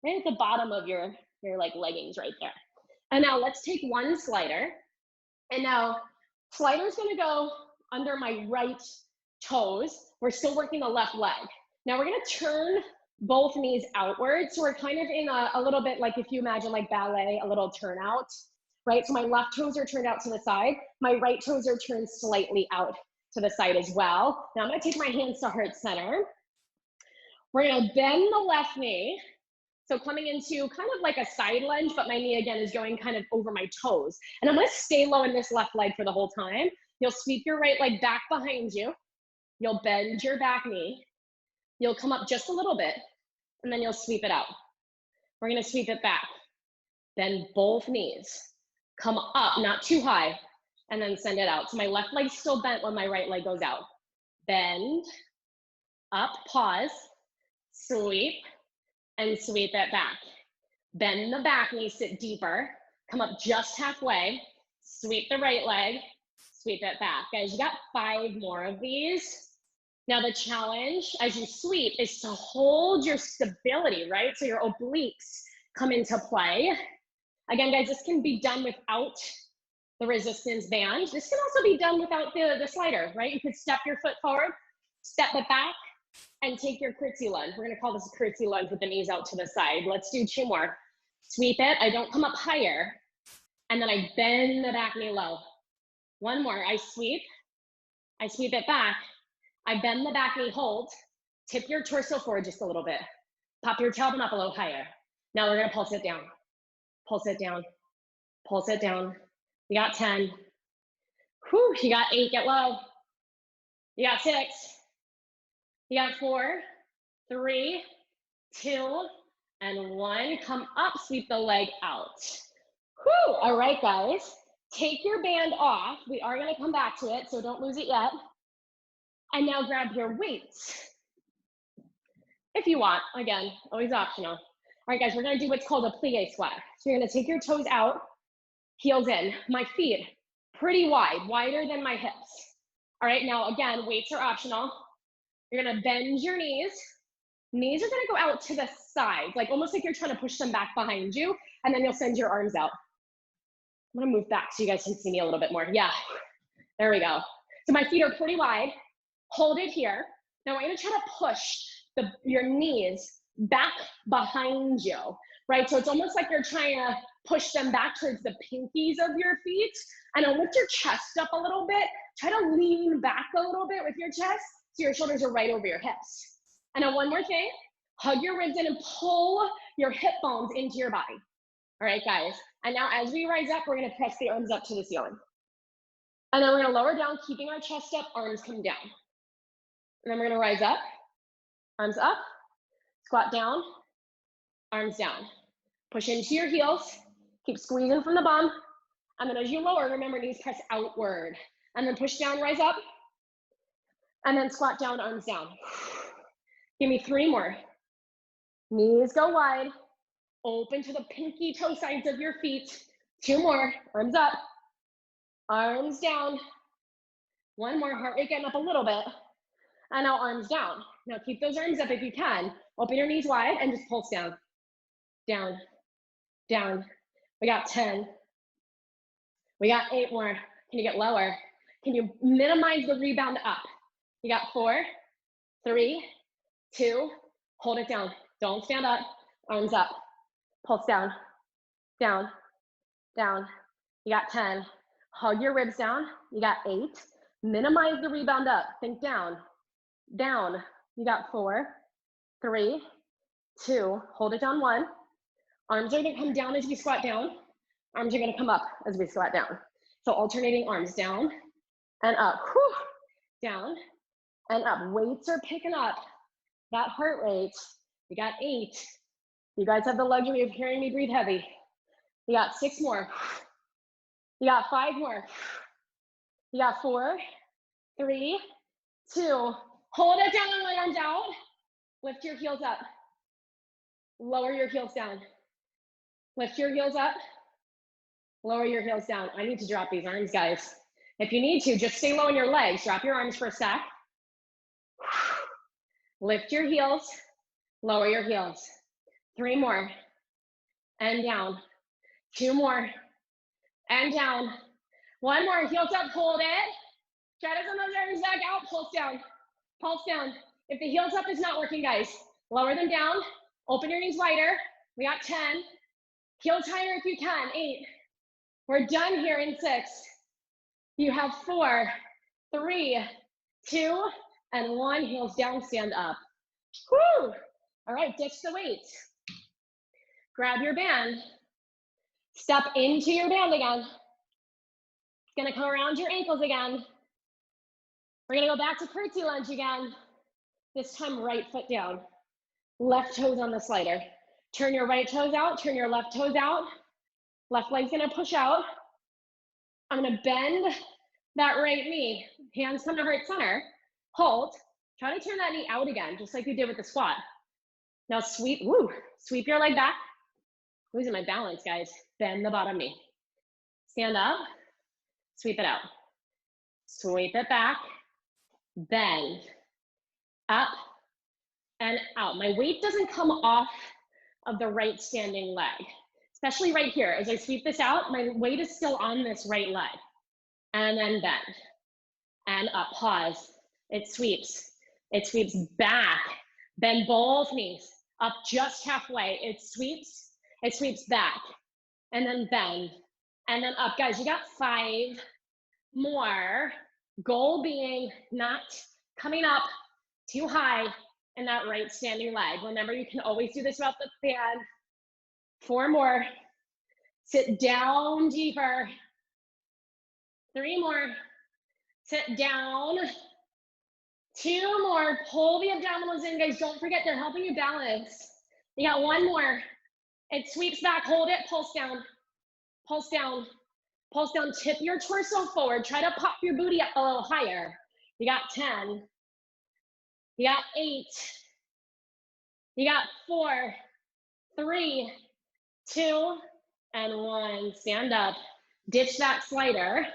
S1: right at the bottom of your like leggings right there. And now let's take 1 slider. And now slider's gonna go under my right toes. We're still working the left leg. Now we're gonna turn both knees outward. So we're kind of in a little bit like if you imagine like ballet, a little turnout, right? So my left toes are turned out to the side. My right toes are turned slightly out to the side as well. Now I'm gonna take my hands to heart center. We're gonna bend the left knee. So coming into kind of like a side lunge, but my knee again is going kind of over my toes. And I'm gonna stay low in this left leg for the whole time. You'll sweep your right leg back behind you. You'll bend your back knee. You'll come up just a little bit, and then you'll sweep it out. We're gonna sweep it back. Bend both knees. Come up, not too high, and then send it out. So my left leg's still bent when my right leg goes out. Bend, up, pause, sweep, and sweep it back. Bend the back knee, sit deeper. Come up just halfway, sweep the right leg, sweep it back. Guys, you got 5 more of these. Now the challenge as you sweep is to hold your stability, right? So your obliques come into play. Again, guys, this can be done without the resistance band. This can also be done without the slider, right? You could step your foot forward, step it back, and take your curtsy lunge. We're gonna call this a curtsy lunge with the knees out to the side. Let's do 2 more. Sweep it, I don't come up higher, and then I bend the back knee low. 1 more, I sweep it back, I bend the back knee, hold, tip your torso forward just a little bit. Pop your tailbone up a little higher. Now we're gonna pulse it down. Pulse it down, pulse it down. You got 10. Whew, you got 8, get low. You got 6. You got 4, 3, 2, and 1. Come up, sweep the leg out. Whew, all right, guys. Take your band off. We are gonna come back to it, so don't lose it yet. And now grab your weights. If you want, again, always optional. All right, guys, we're gonna do what's called a plie squat. So you're gonna take your toes out, heels in. My feet, pretty wide, wider than my hips. All right, now again, weights are optional. You're gonna bend your knees. Knees are gonna go out to the sides, like almost like you're trying to push them back behind you, and then you'll send your arms out. I'm gonna move back so you guys can see me a little bit more. Yeah, there we go. So my feet are pretty wide. Hold it here. Now we're gonna try to push your knees back behind you, right? So it's almost like you're trying to push them back towards the pinkies of your feet. And then lift your chest up a little bit. Try to lean back a little bit with your chest so your shoulders are right over your hips. And then 1 more thing, hug your ribs in and pull your hip bones into your body. All right, guys. And now as we rise up, we're gonna press the arms up to the ceiling. And then we're gonna lower down, keeping our chest up, arms come down. And then we're gonna rise up, arms up, squat down, arms down. Push into your heels, keep squeezing from the bum. And then as you lower, remember knees press outward. And then push down, rise up. And then squat down, arms down. Give me 3 more. Knees go wide, open to the pinky toe sides of your feet. 2 more, arms up, arms down. 1 more, heart rate getting up a little bit. And now arms down. Now keep those arms up if you can. Open your knees wide and just pulse down. Down, down. We got 10. We got 8 more. Can you get lower? Can you minimize the rebound up? You got 4, 3, 2, hold it down. Don't stand up, arms up. Pulse down, down, down. You got 10. Hug your ribs down. You got 8. Minimize the rebound up. Think down, down. You got 4, 3, 2, hold it down. 1, Arms are gonna come down as we squat down. Arms are gonna come up as we squat down. So alternating arms down and up, whew, down and up. Weights are picking up that heart rate. We got 8. You guys have the luxury of hearing me breathe heavy. You got 6 more. You got 5 more. You got 4, 3, 2. Hold it down and lay arms out. Lift your heels up. Lower your heels down. Lift your heels up. Lower your heels down. I need to drop these arms, guys. If you need to, just stay low in your legs. Drop your arms for a sec. Lift your heels. Lower your heels. 3 more. And down. 2 more. And down. 1 more. Heels up. Hold it. Try to send those arms back out. Pulse down. Pulse down. If the heels up is not working, guys, lower them down. Open your knees wider. We got 10. Heels higher if you can. 8. We're done here in 6. You have 4, 3, 2, and 1. Heels down, stand up. Woo! All right, ditch the weights. Grab your band. Step into your band again. It's gonna come around your ankles again. We're gonna go back to curtsy lunge again. This time, right foot down. Left toes on the slider. Turn your right toes out, turn your left toes out. Left leg's gonna push out. I'm gonna bend that right knee. Hands come to heart center. Hold. Try to turn that knee out again, just like you did with the squat. Now sweep, woo, sweep your leg back. Losing my balance, guys. Bend the bottom knee. Stand up, sweep it out. Sweep it back, bend, up, and out. My weight doesn't come off of the right standing leg, especially right here. As I sweep this out, my weight is still on this right leg. And then bend, and up, pause. It sweeps back. Bend both knees, up just halfway. It sweeps back, and then bend, and then up. Guys, you got 5 more. Goal being not coming up too high in that right standing leg. Remember, you can always do this without the band. 4 more. Sit down deeper. 3 more. Sit down. 2 more. Pull the abdominals in, guys. Don't forget, they're helping you balance. You got 1 more. It sweeps back. Hold it. Pulse down. Pulse down. Pulse down. Tip your torso forward. Try to pop your booty up a little higher. You got 10. You got 8. You got 4, 3, 2, and 1. Stand up. Ditch that slider.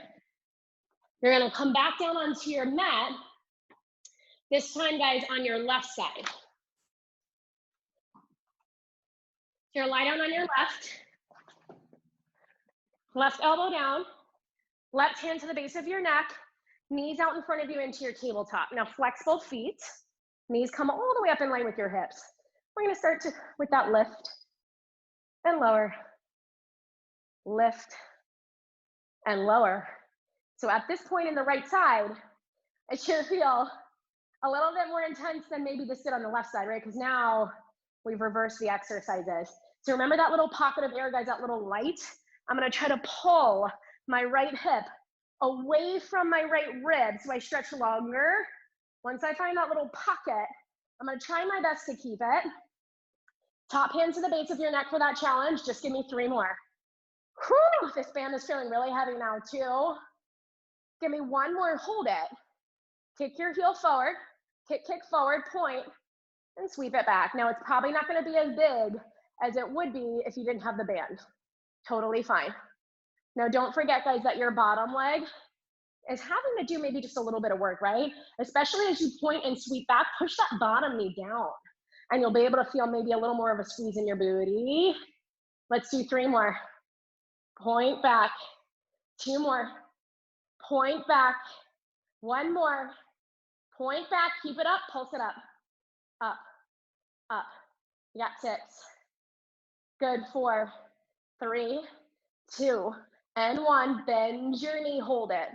S1: You're gonna come back down onto your mat. This time, guys, on your left side. So you're lie down on your left elbow down, left hand to the base of your neck, knees out in front of you into your tabletop. Now flex both feet, knees come all the way up in line with your hips. We're gonna start with that lift and lower, lift and lower. So at this point in the right side, it should feel a little bit more intense than maybe the sit on the left side, right? Because now we've reversed the exercises. So remember that little pocket of air, guys, that little light? I'm gonna try to pull my right hip away from my right rib so I stretch longer. Once I find that little pocket, I'm gonna try my best to keep it. Top hand to the base of your neck for that challenge. Just give me 3 more. Whew, this band is feeling really heavy now too. Give me 1 more, hold it. Kick your heel forward, kick forward, point, and sweep it back. Now it's probably not gonna be as big as it would be if you didn't have the band. Totally fine. Now don't forget, guys, that your bottom leg is having to do maybe just a little bit of work, right? Especially as you point and sweep back, push that bottom knee down and you'll be able to feel maybe a little more of a squeeze in your booty. Let's do 3 more. Point back, 2 more. Point back, 1 more. Point back, keep it up, pulse it up. Up, up. You got 6. Good, 4, 3, 2, and 1. Bend your knee, hold it.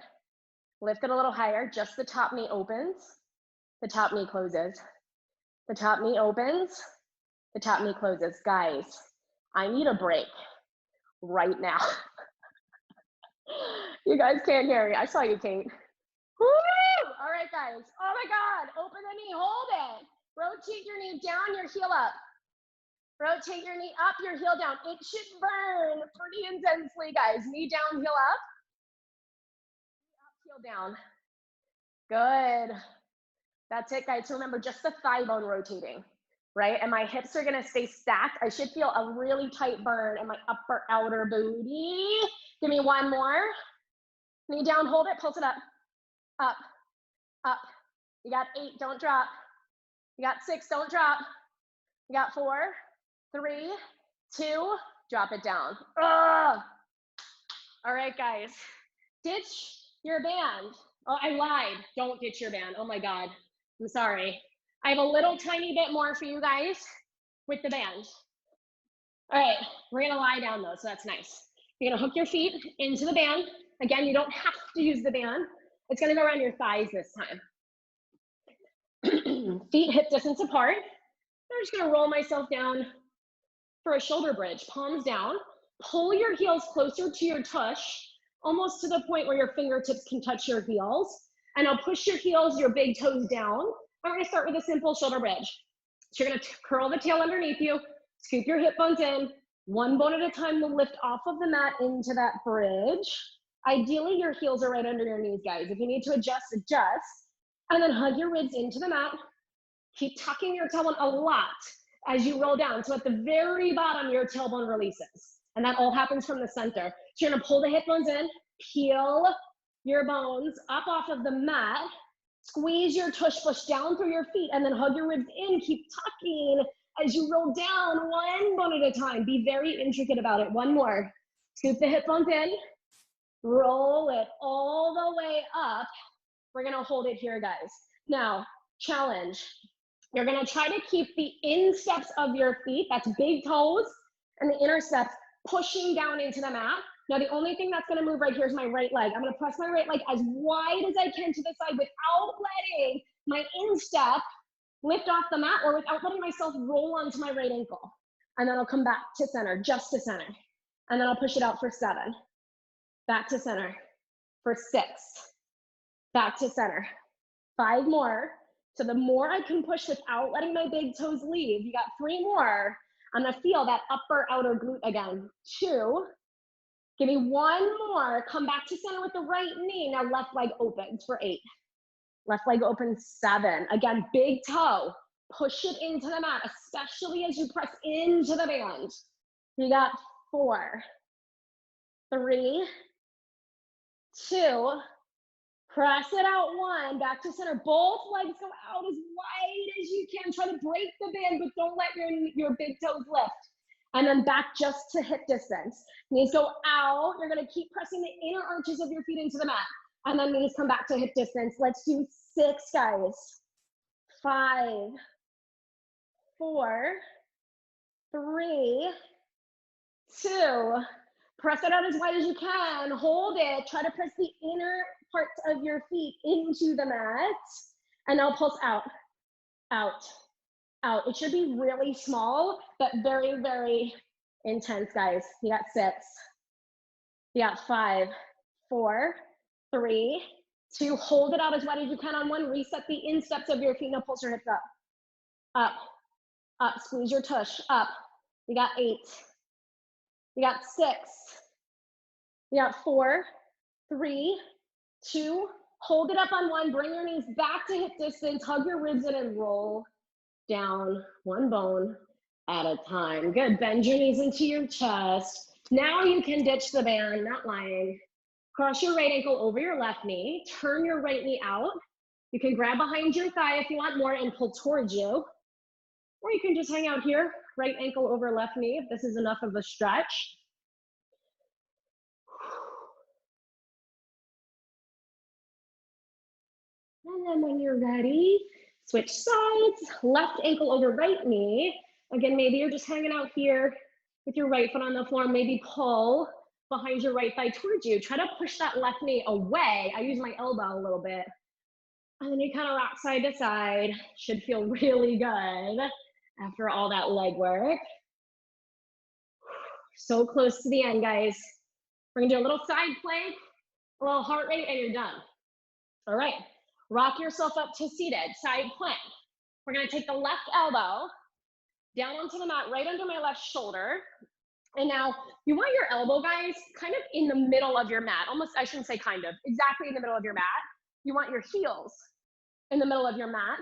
S1: Lift it a little higher, just the top knee opens, the top knee closes. The top knee opens, the top knee closes. Guys, I need a break right now. You guys can't hear me. I saw you, Kate. Woo! All right, guys. Oh my God. Open the knee. Hold it. Rotate your knee down, your heel up. Rotate your knee up, your heel down. It should burn pretty intensely, guys. Knee down, heel up. Heel down. Good. That's it, guys. So remember, just the thigh bone rotating, right? And my hips are gonna stay stacked. I should feel a really tight burn in my upper outer booty. Give me one more. Knee down, hold it, pulse it up. Up, up. You got 8, don't drop. You got 6, don't drop. You got 4, 3, 2, drop it down. Ugh. All right, guys. Ditch your band. Oh, I lied. Don't ditch your band. Oh my God. I'm sorry. I have a little tiny bit more for you guys with the band. All right, we're gonna lie down though, so that's nice. You're gonna hook your feet into the band. Again, you don't have to use the band. It's gonna go around your thighs this time. Feet hip distance apart. I'm just gonna roll myself down for a shoulder bridge, palms down. Pull your heels closer to your tush, almost to the point where your fingertips can touch your heels. And I'll push your heels, your big toes down. I'm gonna start with a simple shoulder bridge. So you're gonna curl the tail underneath you, scoop your hip bones in, one bone at a time will lift off of the mat into that bridge. Ideally, your heels are right under your knees, guys. If you need to adjust, adjust. And then hug your ribs into the mat. Keep tucking your tailbone a lot as you roll down. So at the very bottom, your tailbone releases. And that all happens from the center. So you're gonna pull the hip bones in, peel your bones up off of the mat, squeeze your tush push down through your feet, and then hug your ribs in. Keep tucking as you roll down one bone at a time. Be very intricate about it. One more. Scoop the hip bones in, roll it all the way up. We're gonna hold it here, guys. Now, challenge. You're gonna try to keep the insteps of your feet, that's big toes, and the inner steps pushing down into the mat. Now, the only thing that's gonna move right here is my right leg. I'm gonna press my right leg as wide as I can to the side without letting my instep lift off the mat or without letting myself roll onto my right ankle. And then I'll come back to center, just to center. And then I'll push it out for 7. Back to center for 6. Back to center. 5 more. So the more I can push without letting my big toes leave, you got 3 more. I'm gonna feel that upper outer glute again. 2. Give me 1 more. Come back to center with the right knee. Now left leg opens for 8. Left leg opens 7. Again, big toe. Push it into the mat, especially as you press into the band. You got 4, 3, 2, press it out 1, back to center. Both legs go out as wide as you can. Try to break the band, but don't let your big toes lift. And then back just to hip distance. Knees go out. You're gonna keep pressing the inner arches of your feet into the mat. And then knees come back to hip distance. Let's do 6, guys. 5, 4, 3, 2. Press it out as wide as you can. Hold it. Try to press the inner parts of your feet into the mat. And now pulse out, out, out. It should be really small, but very, very intense, guys. You got 6. You got 5, 4, 3, 2. Hold it out as wide as you can on 1. Reset the insteps of your feet. Now pulse your hips up, up, up. Squeeze your tush, up. You got 8. You got 6. You got 4, 3, 2. Hold it up on 1. Bring your knees back to hip distance. Hug your ribs in and roll down 1 bone at a time. Good. Bend your knees into your chest. Now you can ditch the band, not lying. Cross your right ankle over your left knee. Turn your right knee out. You can grab behind your thigh if you want more and pull towards you. Or you can just hang out here, right ankle over left knee, if this is enough of a stretch. And then when you're ready, switch sides, left ankle over right knee. Again, maybe you're just hanging out here with your right foot on the floor. Maybe pull behind your right thigh towards you. Try to push that left knee away. I use my elbow a little bit. And then you kind of rock side to side. Should feel really good after all that leg work. So close to the end, guys. We're gonna do a little side plank, a little heart rate, and you're done. All right, rock yourself up to seated, side plank. We're gonna take the left elbow down onto the mat, right under my left shoulder. And now you want your elbow, guys, kind of in the middle of your mat. Almost, I shouldn't say kind of, exactly in the middle of your mat. You want your heels in the middle of your mat,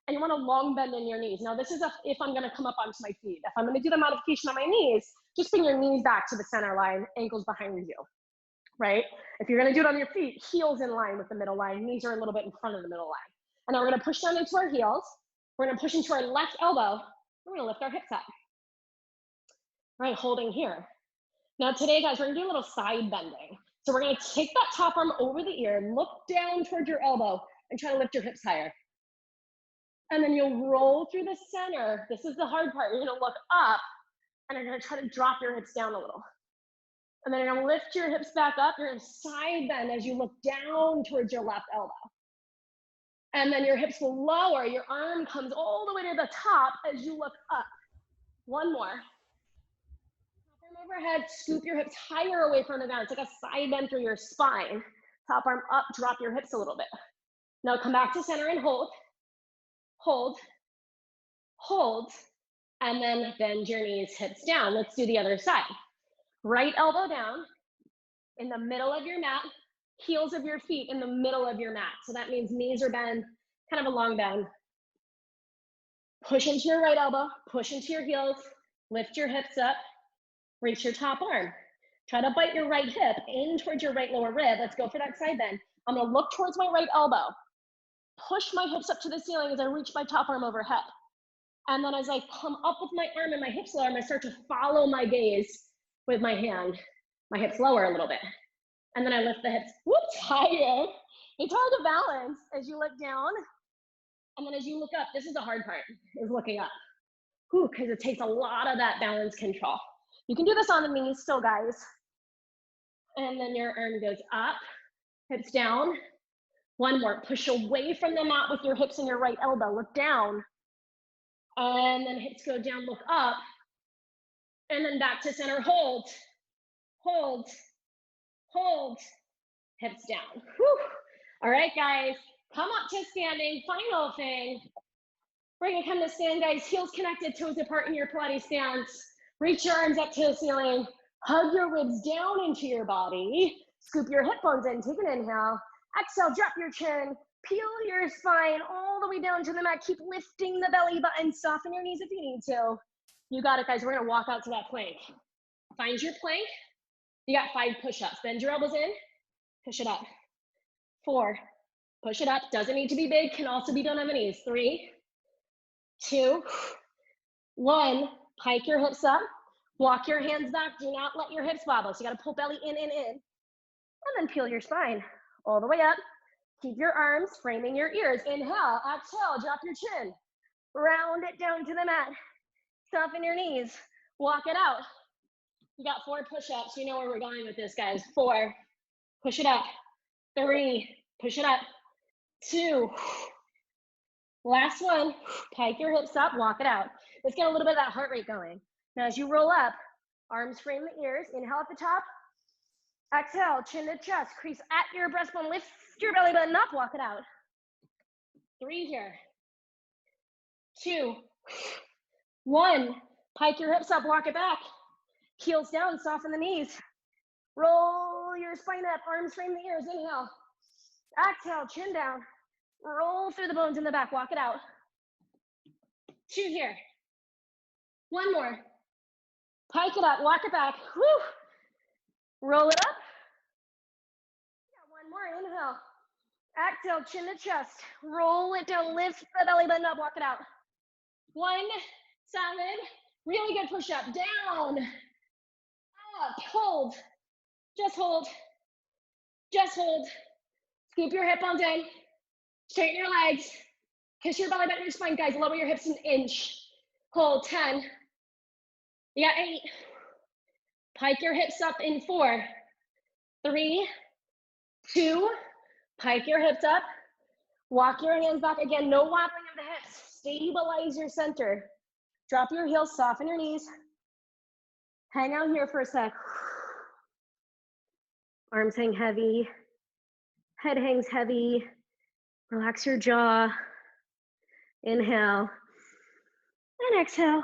S1: and you want a long bend in your knees. Now this is if I'm gonna come up onto my feet. If I'm gonna do the modification on my knees, just bring your knees back to the center line, ankles behind you, right? If you're gonna do it on your feet, heels in line with the middle line, knees are a little bit in front of the middle line. And now we're gonna push down into our heels. We're gonna push into our left elbow. We're gonna lift our hips up. All right, holding here. Now today, guys, we're gonna do a little side bending. So we're gonna take that top arm over the ear, look down towards your elbow, and try to lift your hips higher. And then you'll roll through the center. This is the hard part. You're gonna look up, and you're gonna try to drop your hips down a little. And then you're gonna lift your hips back up. You're gonna side bend as you look down towards your left elbow. And then your hips will lower. Your arm comes all the way to the top as you look up. One more. Top arm overhead, scoop your hips higher away from the ground. It's like a side bend through your spine. Top arm up, drop your hips a little bit. Now come back to center and hold. Hold, hold, and then bend your knees, hips down. Let's do the other side. Right elbow down in the middle of your mat, heels of your feet in the middle of your mat. So that means knees are bent, kind of a long bend. Push into your right elbow, push into your heels, lift your hips up, reach your top arm. Try to bite your right hip in towards your right lower rib. Let's go for that side bend. I'm gonna look towards my right elbow. Push my hips up to the ceiling as I reach my top arm overhead. And then as I come up with my arm and my hips lower, I'm gonna start to follow my gaze with my hand. My hips lower a little bit. And then I lift the hips, whoops, higher. It's hard to balance as you look down. And then as you look up, this is the hard part, is looking up. Because it takes a lot of that balance control. You can do this on the knees still, guys. And then your arm goes up, hips down. One more, push away from the mat with your hips and your right elbow, look down. And then hips go down, look up. And then back to center, hold, hold, hold, hips down. Whew. All right, guys, come up to standing, final thing. We're gonna come to stand, guys, heels connected, toes apart in your Pilates stance. Reach your arms up to the ceiling, hug your ribs down into your body, scoop your hip bones in, take an inhale. Exhale, drop your chin, peel your spine all the way down to the mat. Keep lifting the belly button, soften your knees if you need to. You got it, guys. We're gonna walk out to that plank. Find your plank. You got 5 push-ups. Bend your elbows in, push it up. 4, push it up. Doesn't need to be big, can also be done on the knees. 3, 2, 1. Pike your hips up, walk your hands back. Do not let your hips wobble. So you gotta pull belly in, and then peel your spine all the way up. Keep your arms framing your ears. Inhale, exhale, drop your chin. Round it down to the mat. Soften your knees. Walk it out. You got 4 push-ups. You know where we're going with this, guys. 4, push it up. 3, push it up. 2, last one. Pike your hips up, walk it out. Let's get a little bit of that heart rate going. Now as you roll up, arms frame the ears. Inhale at the top. Exhale, chin to chest, crease at your breastbone, lift your belly button up, walk it out. 3 here. 2, 1. Pike your hips up, walk it back. Heels down, soften the knees. Roll your spine up, arms frame the ears. Inhale. Exhale, chin down. Roll through the bones in the back, walk it out. 2 here. 1 more. Pike it up, walk it back. Whew. Roll it up. One more, inhale. Exhale, chin to chest. Roll it down, lift the belly button up, walk it out. 1, 7, really good push up. Down, up, hold. Just hold. Just hold. Scoop your hip bones in. Straighten your legs. Kiss your belly button, your spine. Guys, lower your hips an inch. Hold, 10. You got 8. Pike your hips up in 4, 3, 2, pike your hips up. Walk your hands back. Again, no wobbling of the hips. Stabilize your center. Drop your heels, soften your knees. Hang out here for a sec. Arms hang heavy, head hangs heavy. Relax your jaw. Inhale and exhale.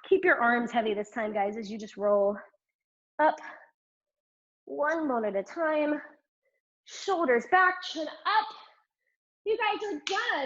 S1: Keep your arms heavy this time, guys, as you just roll up, one bone at a time. Shoulders back, chin up. You guys are done.